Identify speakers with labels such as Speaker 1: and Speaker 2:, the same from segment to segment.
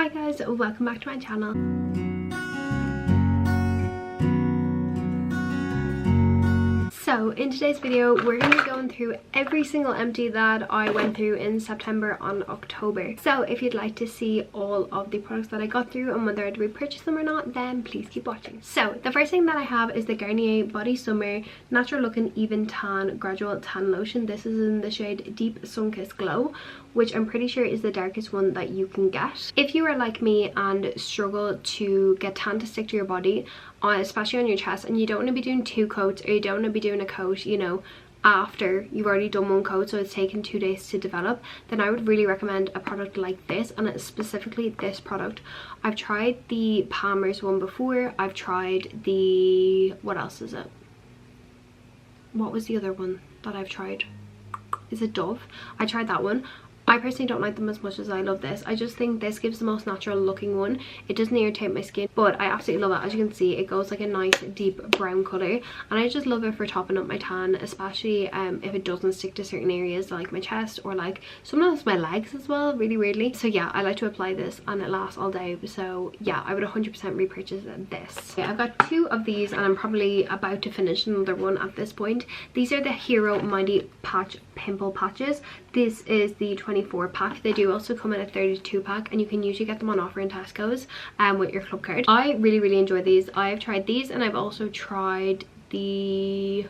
Speaker 1: Hi guys, welcome back to my channel. So in today's video we're going to be going through every single empty that I went through in September and October. So if you'd like to see all of the products that I got through and whether I'd repurchase them or not, then please keep watching. So the first thing that I have is the Garnier Body Summer Natural Looking Even Tan Gradual Tan Lotion. This is in the shade Deep Sun-Kissed Glow, which I'm pretty sure is the darkest one that you can get. If you are like me and struggle to get tan to stick to your body, especially on your chest, and you don't want to be doing 2 coats, or you don't want to be doing a coat, you know, after you've already done 1 coat, so it's taken 2 days to develop, then I would really recommend a product like this, and it's specifically this product. I've tried the Palmer's one before. I've tried the, what else is it? What was the other one that I've tried? Is it Dove? I tried that one. I personally don't like them as much as I love this. I just think this gives the most natural looking one. It doesn't irritate my skin, but I absolutely love it. As you can see, it goes like a nice deep brown colour, and I just love it for topping up my tan, especially if it doesn't stick to certain areas like my chest or like sometimes my legs as well, really weirdly. So yeah, I like to apply this and it lasts all day. So yeah, I would 100% repurchase this. Yeah, I've got 2 of these and I'm probably about to finish another one at this point. These are the Hero Mighty Patch Pimple Patches. This is the 24 pack. They do also come in a 32 pack, and you can usually get them on offer in Tesco's with your club card. I really enjoy these. I've tried these, and I've also tried the,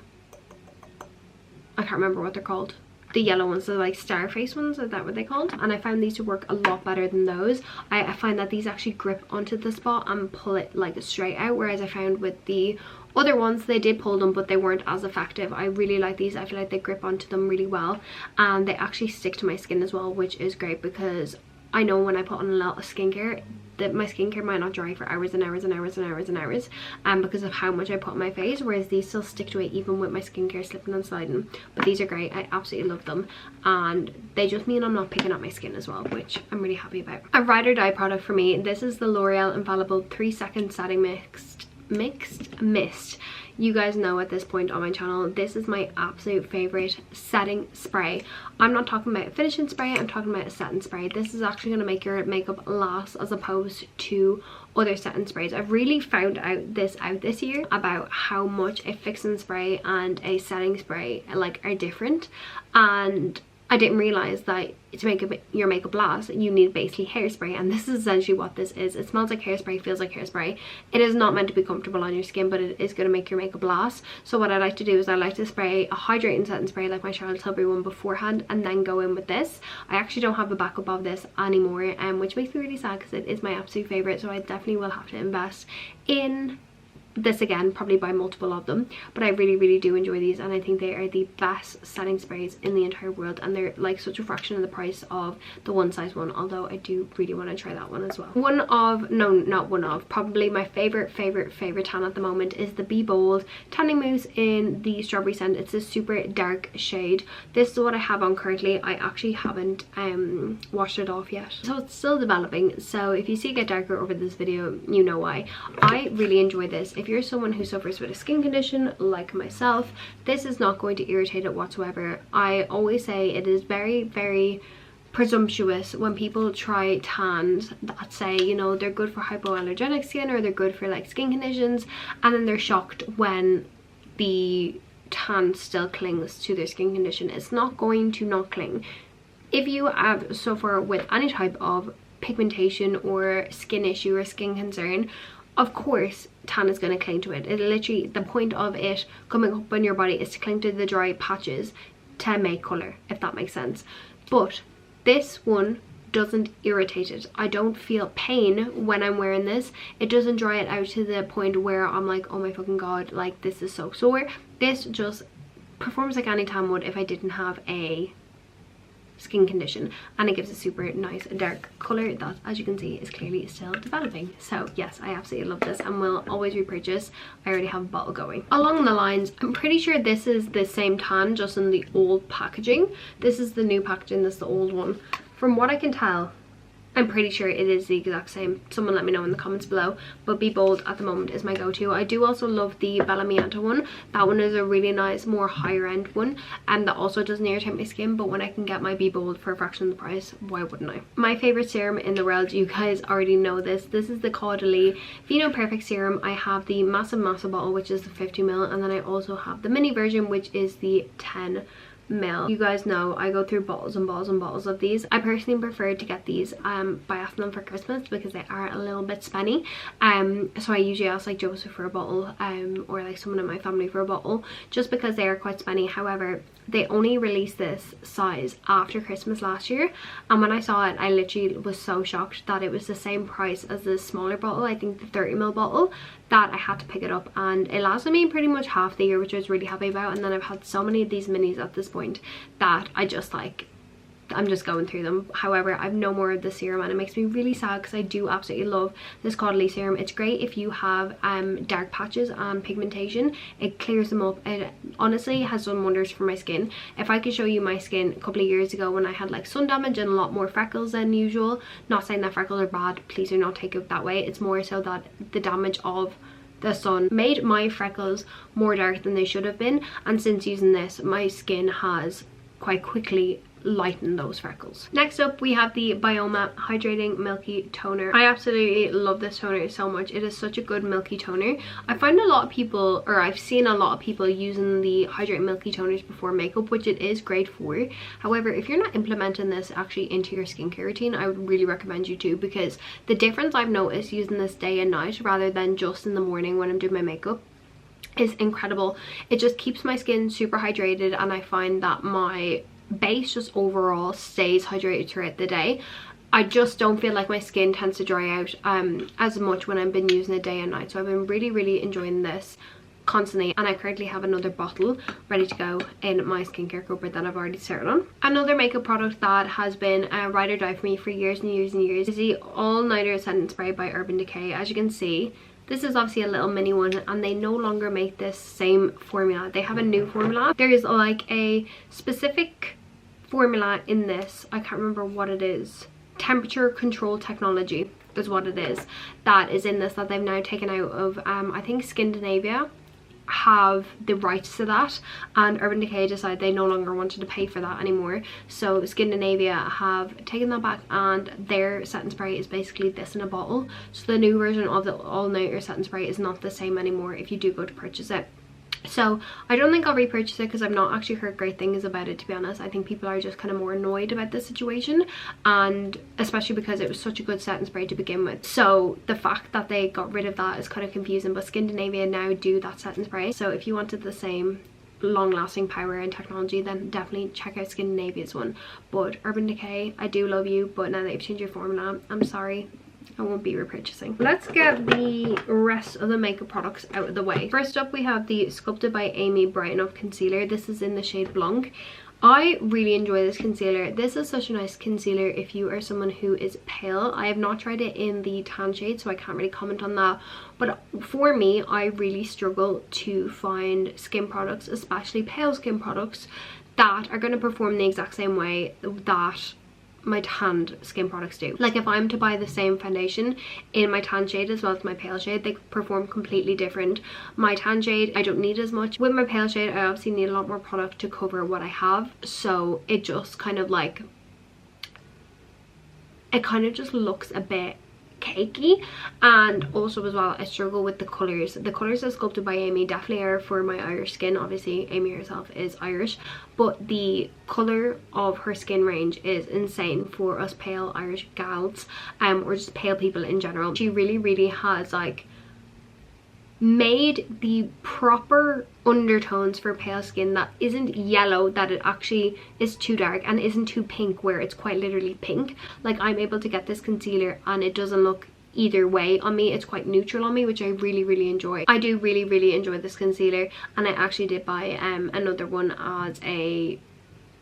Speaker 1: I can't remember what they're called, the yellow ones, the like star face ones, is that what they called? And I found these to work a lot better than those. I find that these actually grip onto the spot and pull it like straight out, whereas I found with the other ones they did pull them but they weren't as effective. I really like these. I feel like they grip onto them really well, and they actually stick to my skin as well, which is great, because I know when I put on a lot of skincare that my skincare might not dry for hours and hours and hours and hours and hours, because of how much I put on my face, whereas these still stick to it even with my skincare slipping and sliding. But these are great. I absolutely love them, and they just mean I'm not picking up my skin as well, which I'm really happy about. A ride or die product for me, this is the L'Oreal Infallible 3-second setting mixed mist. You guys know at this point on my channel, this is my absolute favorite setting spray. I'm not talking about a finishing spray, I'm talking about a setting spray. This is actually going to make your makeup last as opposed to other setting sprays. I've really found out this year about how much a fixing spray and a setting spray like are different, and I didn't realize that to make your makeup last you need basically hairspray, and this is essentially what this is. It smells like hairspray, feels like hairspray. It is not meant to be comfortable on your skin, but it is going to make your makeup last. So what I like to do is I like to spray a hydrating setting spray like my Charlotte Tilbury one beforehand, and then go in with this. I actually don't have a backup of this anymore, which makes me really sad because it is my absolute favorite. So I definitely will have to invest in this again, probably buy multiple of them. But I really do enjoy these, and I think they are the best setting sprays in the entire world, and they're like such a fraction of the price of the one size one, although I do really want to try that one as well. Probably my favorite tan at the moment is the Be Bold tanning mousse in the strawberry scent. It's a super dark shade. This is what I have on currently. I actually haven't washed it off yet, so it's still developing. So if you see it get darker over this video, you know why. I really enjoy this. If you're someone who suffers with a skin condition like myself, this is not going to irritate it whatsoever. I always say it is very presumptuous when people try tans that say, you know, they're good for hypoallergenic skin or they're good for like skin conditions, and then they're shocked when the tan still clings to their skin condition. It's not going to not cling. If you have suffer with any type of pigmentation or skin issue or skin concern, of course tan is going to cling to it. It literally, the point of it coming up on your body is to cling to the dry patches to make colour, if that makes sense. But this one doesn't irritate it. I don't feel pain when I'm wearing this. It doesn't dry it out to the point where I'm like, oh my fucking god, like this is so sore. This just performs like any tan would if I didn't have a skin condition, and it gives a super nice dark color that, as you can see, is clearly still developing. So yes, I absolutely love this and will always repurchase. I already have a bottle going. Along the lines, I'm pretty sure this is the same tan, just in the old packaging. This is the new packaging, this is the old one. From what I can tell, I'm pretty sure it is the exact same. Someone let me know in the comments below, but Be Bold at the moment is my go-to. I do also love the Bella Miata one. That one is a really nice, more higher end one, and that also doesn't irritate my skin, but when I can get my Be Bold for a fraction of the price, why wouldn't I? My favorite serum in the world, you guys already know this. This is the Caudalie Vino Perfect Serum. I have the massive bottle, which is the 50ml, and then I also have the mini version, which is the 10ml. You guys know I go through bottles and bottles and bottles of these. I personally prefer to get these by asking them for Christmas because they are a little bit spenny. So I usually ask like Joseph for a bottle or like someone in my family for a bottle, just because they are quite spenny. However, they only released this size after Christmas last year, and when I saw it, I literally was so shocked that it was the same price as the smaller bottle, I think the 30ml bottle, that I had to pick it up, and it lasted me pretty much half the year, which I was really happy about. And then I've had so many of these minis at this point that I just like, I'm just going through them. However, I've no more of the serum, and it makes me really sad because I do absolutely love this Caudalie serum. It's great if you have dark patches and pigmentation. It clears them up. It honestly has done wonders for my skin. If I could show you my skin a couple of years ago when I had like sun damage and a lot more freckles than usual, not saying that freckles are bad, please do not take it that way. It's more so that the damage of the sun made my freckles more dark than they should have been, and since using this, my skin has quite quickly lighten those freckles. Next up, we have the Bioma Hydrating Milky Toner. I absolutely love this toner so much. It is such a good milky toner. I find a lot of people, or I've seen a lot of people using the Hydrating Milky Toners before makeup, which it is great for. However, if you're not implementing this actually into your skincare routine, I would really recommend you to, because the difference I've noticed using this day and night rather than just in the morning when I'm doing my makeup is incredible. It just keeps my skin super hydrated, and I find that my base just overall stays hydrated throughout the day. I just don't feel like my skin tends to dry out as much when I've been using it day and night. So I've been really enjoying this constantly, and I currently have another bottle ready to go in my skincare cupboard that I've already started on. Another makeup product that has been a ride or die for me for years and years and years is the All Nighter Setting Spray by Urban Decay. As you can see, this is obviously a little mini one, and they no longer make this same formula. They have a new formula. There is like a specific formula in this, I can't remember what it is, temperature control technology is what it is, that is in this, that they've now taken out of I think Scandinavia have the rights to that, and Urban Decay decided they no longer wanted to pay for that anymore, so Scandinavia have taken that back, and their setting spray is basically this in a bottle. So the new version of the All Nighter Setting Spray is not the same anymore if you do go to purchase it. So I don't think I'll repurchase it because I've not actually heard great things about it, to be honest. I think people are just kind of more annoyed about this situation, and especially because it was such a good setting spray to begin with. So the fact that they got rid of that is kind of confusing, but Scandinavia now do that setting spray. So if you wanted the same long-lasting power and technology, then definitely check out Scandinavia's one. But Urban Decay, I do love you, but now that you've changed your formula, I'm sorry, I won't be repurchasing. Let's get the rest of the makeup products out of the way. First up, we have the Sculpted by Amy Brighten Up Concealer. This is in the shade Blanc. I really enjoy this concealer. This is such a nice concealer if you are someone who is pale. I have not tried it in the tan shade, so I can't really comment on that. But for me, I really struggle to find skin products, especially pale skin products, that are going to perform the exact same way that my tanned skin products do. Like if I'm to buy the same foundation in my tan shade as well as my pale shade, they perform completely different. My tan shade, I don't need as much. With my pale shade, I obviously need a lot more product to cover what I have, so it just kind of like, it kind of just looks a bit cakey. And also as well, I struggle with the colors. The colors that Sculpted by Amy definitely are for my Irish skin. Obviously Amy herself is Irish, but the color of her skin range is insane for us pale Irish gals, or just pale people in general. She really has like made the proper undertones for pale skin that isn't yellow, that it actually is too dark, and isn't too pink where it's quite literally pink. Like I'm able to get this concealer and it doesn't look either way on me. It's quite neutral on me, which I really enjoy. I do really enjoy this concealer, and I actually did buy another one as a,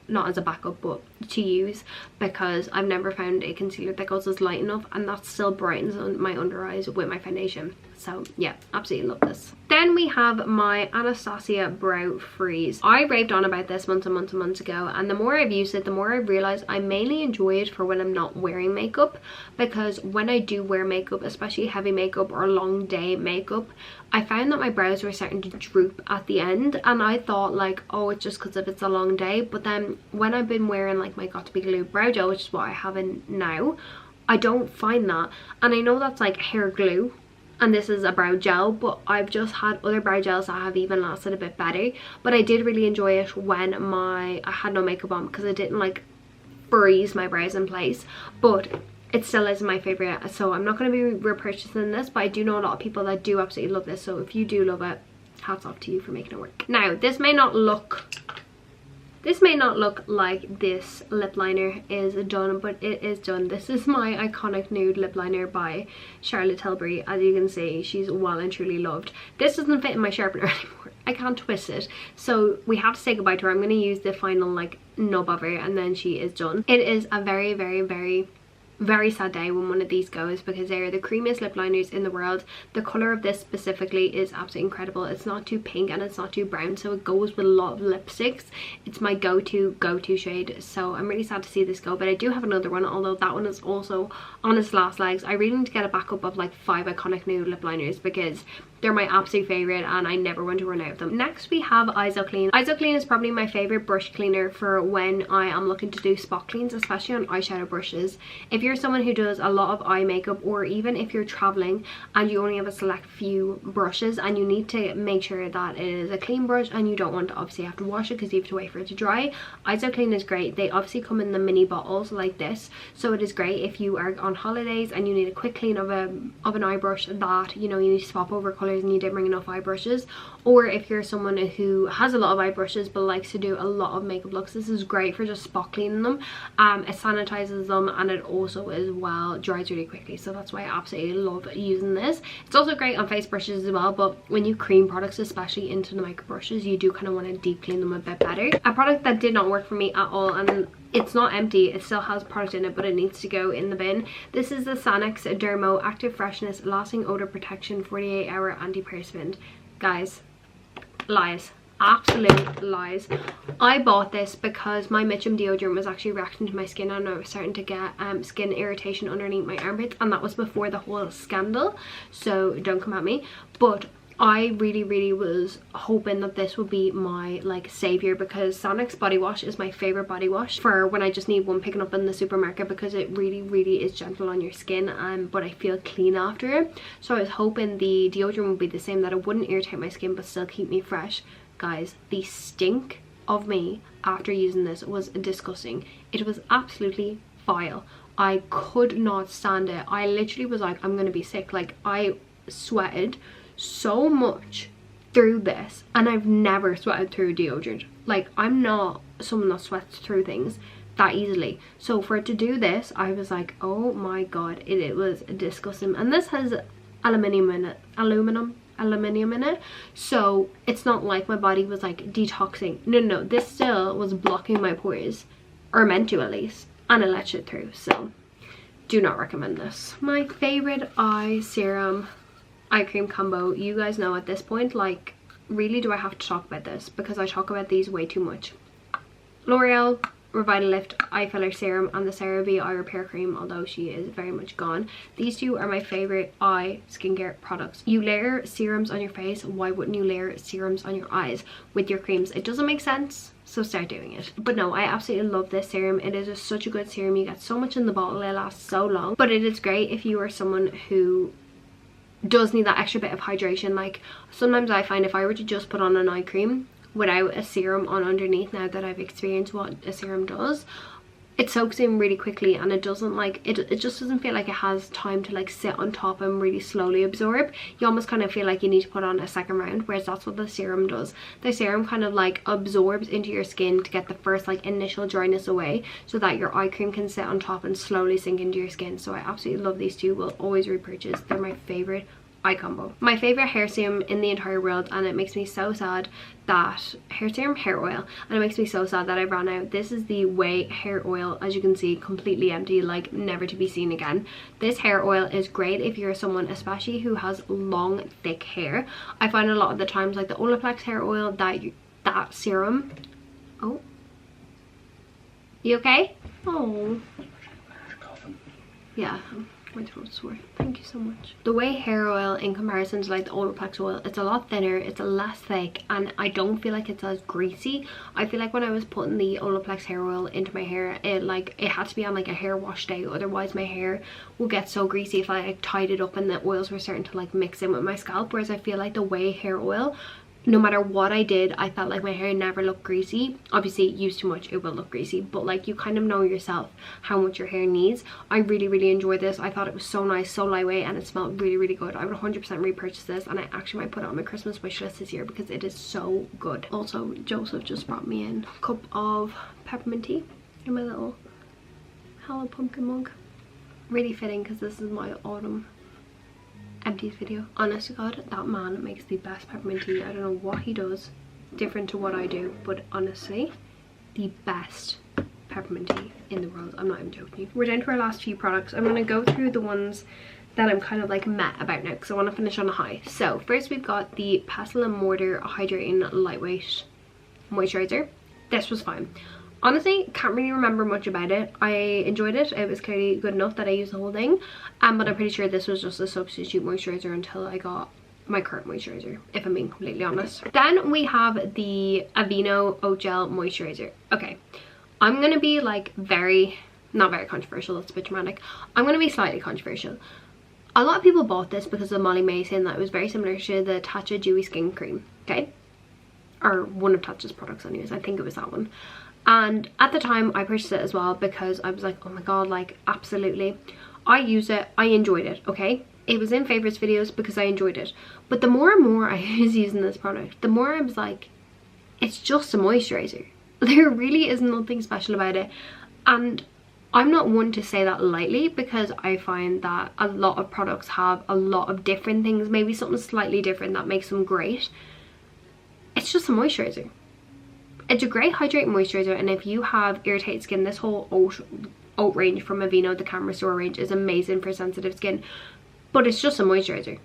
Speaker 1: not as a backup, but to use because I've never found a concealer that goes as light enough and that still brightens my under eyes with my foundation. So yeah, absolutely love this. Then we have my Anastasia Brow Freeze. I raved on about this months and months and months ago, and the more I've used it, the more I've realized I mainly enjoy it for when I'm not wearing makeup, because when I do wear makeup, especially heavy makeup or long day makeup, I found that my brows were starting to droop at the end, and I thought like, oh, it's just because if it's a long day. But then when I've been wearing like my Got To Be Glue brow gel, which is what I have in now, I don't find that. And I know that's like hair glue and this is a brow gel, but I've just had other brow gels that have even lasted a bit better. But I did really enjoy it when I had no makeup on, because it didn't like freeze my brows in place. But it still is my favorite, so I'm not going to be repurchasing this, but I do know a lot of people that do absolutely love this. So if you do love it, hats off to you for making it work. Now this may not look like this lip liner is done, but it is done. This is my iconic nude lip liner by Charlotte Tilbury. As you can see, she's well and truly loved. This doesn't fit in my sharpener anymore. I can't twist it, so we have to say goodbye to her. I'm going to use the final like nub of her and then she is done. It is a very, very, very, very sad day when one of these goes, because they are the creamiest lip liners in the world. The color of this specifically is absolutely incredible. It's not too pink and it's not too brown, so it goes with a lot of lipsticks. It's my go-to shade, so I'm really sad to see this go. But I do have another one, although that one is also on its last legs. I really need to get a backup of like 5 iconic nude lip liners because they're my absolute favorite and I never want to run out of them. Next we have IsoClean. IsoClean is probably my favorite brush cleaner for when I am looking to do spot cleans, especially on eyeshadow brushes. If you're someone who does a lot of eye makeup, or even if you're traveling and you only have a select few brushes and you need to make sure that it is a clean brush and you don't want to obviously have to wash it because you have to wait for it to dry, IsoClean is great. They obviously come in the mini bottles like this, so it is great if you are on holidays and you need a quick clean of an eye brush that, you know, you need to swap over colors and you didn't bring enough eye brushes. Or if you're someone who has a lot of eye brushes but likes to do a lot of makeup looks, this is great for just spot cleaning them. It sanitizes them and it also as well dries really quickly, so that's why I absolutely love using this. It's also great on face brushes as well, but when you cream products especially into the makeup brushes, you do kind of want to deep clean them a bit better. A product that did not work for me at all, and it's not empty, it still has product in it, but it needs to go in the bin. This is the Sanex Dermo Active Freshness Lasting Odor Protection 48-Hour Antiperspirant. Guys, lies. Absolute lies. I bought this because my Mitchum deodorant was actually reacting to my skin and I was starting to get skin irritation underneath my armpits, and that was before the whole scandal, so don't come at me. But I really was hoping that this would be my like savior, because Sanex body wash is my favorite body wash for when I just need one picking up in the supermarket, because it really is gentle on your skin, but I feel clean after it. So I was hoping the deodorant would be the same, that it wouldn't irritate my skin but still keep me fresh. Guys, the stink of me after using this was disgusting. It was absolutely vile. I could not stand it. I literally was like, I'm gonna be sick. Like, I sweated so much through this, and I've never sweated through deodorant. Like, I'm not someone that sweats through things that easily, so for it to do this, I was like, oh my god, it was disgusting. And this has aluminium in it, so it's not like my body was like detoxing. No, this still was blocking my pores, or meant to at least, and it let shit through. So do not recommend this. My favorite eye serum eye cream combo, you guys know at this point, like, really do I have to talk about this, because I talk about these way too much. L'Oreal Revitalift Eye Filler Serum and the CeraVe Eye Repair Cream, although she is very much gone. These two are my favorite eye skincare products. You layer serums on your face, why wouldn't you layer serums on your eyes with your creams? It doesn't make sense, so start doing it. But no, I absolutely love this serum. It is just such a good serum. You get so much in the bottle, it lasts so long. But it is great if you are someone who does need that extra bit of hydration. Like, sometimes I find if I were to just put on an eye cream without a serum on underneath, now that I've experienced what a serum does, it soaks in really quickly, and it doesn't like it just doesn't feel like it has time to like sit on top and really slowly absorb. You almost kind of feel like you need to put on a second round, whereas that's what the serum does. The serum kind of like absorbs into your skin to get the first like initial dryness away, so that your eye cream can sit on top and slowly sink into your skin. So I absolutely love these two, will always repurchase. They're my favorite eye combo. My favorite hair serum in the entire world, and it makes me so sad that hair oil, and it makes me so sad that I ran out. This is the Way hair oil, as you can see, completely empty, like never to be seen again. This hair oil is great if you're someone especially who has long thick hair. I find a lot of the times, like the Olaplex hair oil, that serum. Oh, you okay? Oh yeah, my throat's sore. Thank you so much. The Way hair oil, in comparison to like the Olaplex oil, it's a lot thinner, it's less thick, and I don't feel like it's as greasy. I feel like when I was putting the Olaplex hair oil into my hair, it had to be on like a hair wash day, otherwise my hair will get so greasy if I like tied it up and the oils were starting to like mix in with my scalp. Whereas I feel like the Way hair oil, no matter what I did, I felt like my hair never looked greasy. Obviously, used too much, it will look greasy, but like you kind of know yourself how much your hair needs. I really enjoyed this. I thought it was so nice, so lightweight, and it smelled really good. I would 100% repurchase this, and I actually might put it on my Christmas wish list this year because it is so good. Also, Joseph just brought me in a cup of peppermint tea in my little Hello Pumpkin mug. Really fitting because this is my autumn empties video. Honest to God, that man makes the best peppermint tea. I don't know what he does different to what I do, but honestly, the best peppermint tea in the world. I'm not even joking. We're down to our last few products. I'm going to go through the ones that I'm kind of like meh about now because I want to finish on a high. So first we've got the Pestle and Mortar Hydrating Lightweight Moisturizer. This was fine. Honestly, can't really remember much about it. I enjoyed it. It was clearly good enough that I used the whole thing. But I'm pretty sure this was just a substitute moisturizer until I got my current moisturizer, if I'm being completely honest. Then we have the Aveeno Oat Gel Moisturizer. Okay, I'm going to be like not very controversial, that's a bit dramatic. I'm going to be slightly controversial. A lot of people bought this because of Molly May saying that it was very similar to the Tatcha Dewy Skin Cream, okay? Or one of Tatcha's products anyways, I think it was that one. And at the time I purchased it as well because I was like, oh my god, like absolutely. I use it, I enjoyed it, okay? It was in favorites videos because I enjoyed it. But the more and more I was using this product, the more I was like, it's just a moisturizer. There really is nothing special about it. And I'm not one to say that lightly because I find that a lot of products have a lot of different things, maybe something slightly different that makes them great. It's just a moisturizer. It's a great hydrating moisturizer, and if you have irritated skin, this whole oat range from Aveeno, the Camera Store range, is amazing for sensitive skin, but it's just a moisturizer.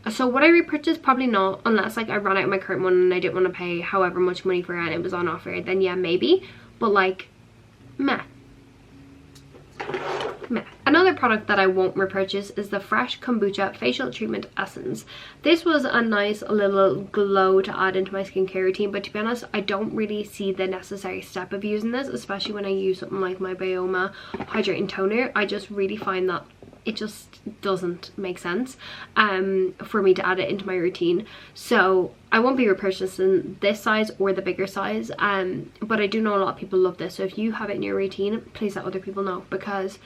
Speaker 1: So would I repurchase? Probably not, unless like I ran out of my current one and I didn't want to pay however much money for it and it was on offer, then yeah, maybe, but like, meh. Another product that I won't repurchase is the Fresh Kombucha Facial Treatment Essence. This was a nice little glow to add into my skincare routine, but to be honest, I don't really see the necessary step of using this, especially when I use something like my Bioma Hydrating Toner. I just really find that it just doesn't make sense for me to add it into my routine. So I won't be repurchasing this size or the bigger size, but I do know a lot of people love this. So if you have it in your routine, please let other people know, because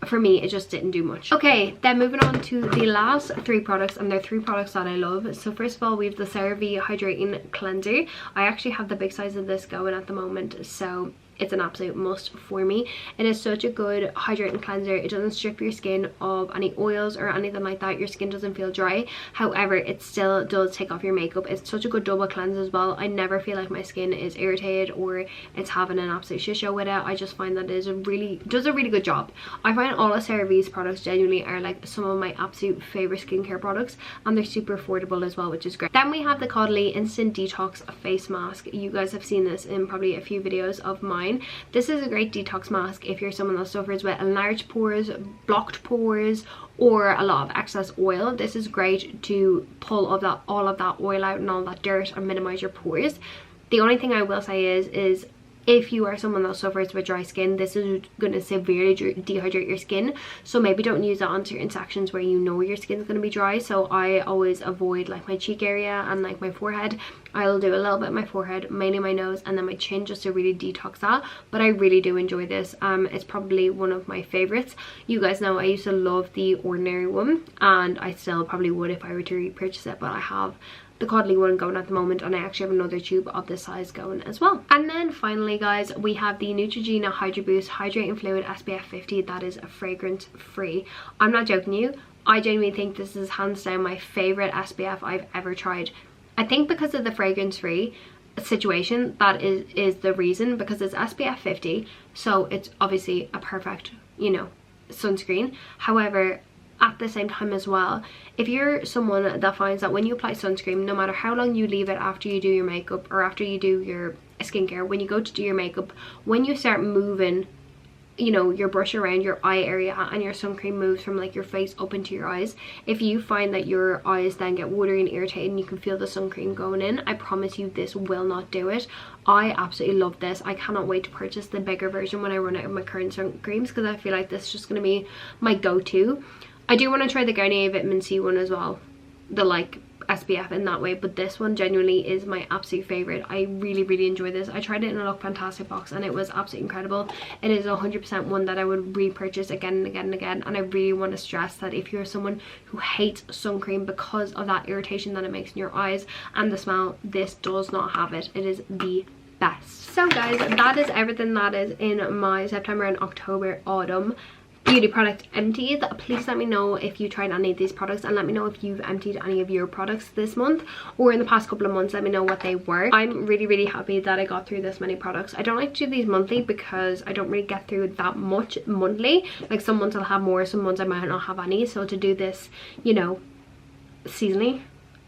Speaker 1: for me it just didn't do much. Okay, then moving on to the last three products, and they're three products that I love. So first of all, we have the CeraVe Hydrating Cleanser. I actually have the big size of this going at the moment, so it's an absolute must for me. It is such a good hydrating cleanser. It doesn't strip your skin of any oils or anything like that. Your skin doesn't feel dry. However, it still does take off your makeup. It's such a good double cleanse as well. I never feel like my skin is irritated or it's having an absolute shit show with it. I just find that it does a really good job. I find all of CeraVe's products genuinely are like some of my absolute favorite skincare products, and they're super affordable as well, which is great. Then we have the Caudalie Instant Detox Face Mask. You guys have seen this in probably a few videos of mine. This is a great detox mask if you're someone that suffers with enlarged pores, blocked pores, or a lot of excess oil. This is great to pull all of that oil out and all that dirt and minimize your pores. The only thing I will say is if you are someone that suffers with dry skin, this is going to severely dehydrate your skin. So maybe don't use it on certain sections where you know your skin's going to be dry. So I always avoid like my cheek area and like my forehead. I'll do a little bit of my forehead, mainly my nose, and then my chin, just to really detox that. But I really do enjoy this. It's probably one of my favorites. You guys know I used to love the Ordinary one, and I still probably would if I were to repurchase it, but I have the cuddly one going at the moment, and I actually have another tube of this size going as well. And then finally guys, we have the Neutrogena Hydra Boost Hydrating Fluid SPF 50 that is fragrance free. I'm not joking you, I genuinely think this is hands down my favorite SPF I've ever tried. I think because of the fragrance free situation, that is the reason, because it's SPF 50, so it's obviously a perfect, you know, sunscreen. However, at the same time as well, if you're someone that finds that when you apply sunscreen, no matter how long you leave it after you do your makeup or after you do your skincare, when you go to do your makeup, when you start moving, you know, your brush around your eye area and your sun cream moves from like your face up into your eyes, if you find that your eyes then get watery and irritated and you can feel the sun cream going in, I promise you this will not do it. I absolutely love this. I cannot wait to purchase the bigger version when I run out of my current sun creams, because I feel like this is just going to be my go-to. I do want to try the Garnier Vitamin C one as well, the like SPF in that way, but this one genuinely is my absolute favorite. I really enjoy this. I tried it in a Look Fantastic box and it was absolutely incredible. It is 100% one that I would repurchase again and again and again, and I really want to stress that if you're someone who hates sun cream because of that irritation that it makes in your eyes and the smell, this does not have it. It is the best. So guys, that is everything that is in my September and October autumn beauty product empties. Please let me know if you tried any of these products, and let me know if you've emptied any of your products this month or in the past couple of months. Let me know what they were. I'm really happy that I got through this many products. I don't like to do these monthly because I don't really get through that much monthly. Like some months I'll have more, some months I might not have any, so to do this, you know, seasonally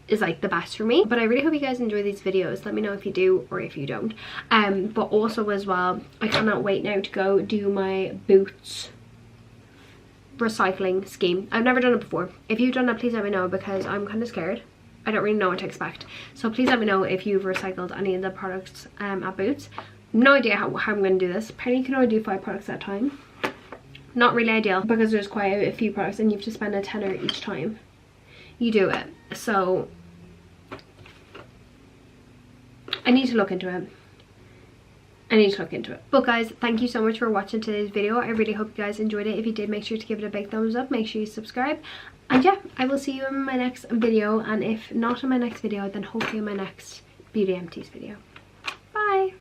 Speaker 1: is like the best for me. But I really hope you guys enjoy these videos. Let me know if you do or if you don't. But also as well, I cannot wait now to go do my Boots recycling scheme. I've never done it before. If you've done it, please let me know, because I'm kind of scared. I don't really know what to expect, so please let me know if you've recycled any of the products at Boots. No idea how I'm going to do this. Apparently you can only do 5 products at a time. Not really ideal, because there's quite a few products and you have to spend a tenner each time you do it, so I need to look into it. But guys, thank you so much for watching today's video. I really hope you guys enjoyed it. If you did, make sure to give it a big thumbs up. Make sure you subscribe. And yeah, I will see you in my next video. And if not in my next video, then hopefully in my next Beauty Empties video.